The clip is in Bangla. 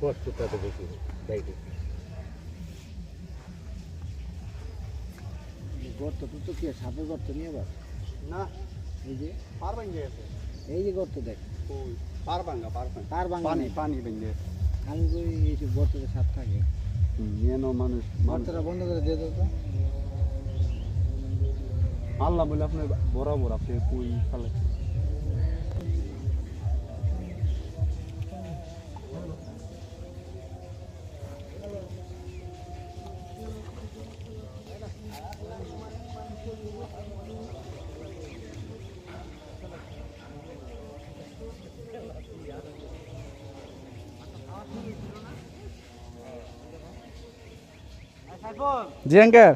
কষ্টটা তো বেশি দেখি গর্ত তো কি সাপের গর্ত নিয়ে আবার না এই যে পার ভাঙে গেছে এই যে গর্ত দেখ ওই পার ভাঙা পার ভাঙা পানি নেই। পানি ভেঙে গেছে আমি কই এই যে গর্ততে সাপ থাকে নিয়ে মানুষ গর্তটা বন্ধ করে দিয়ে দাও তো আল্লাহ বলে আপনার বরাবর আপনি কই ফেলে জি আঙ্কেল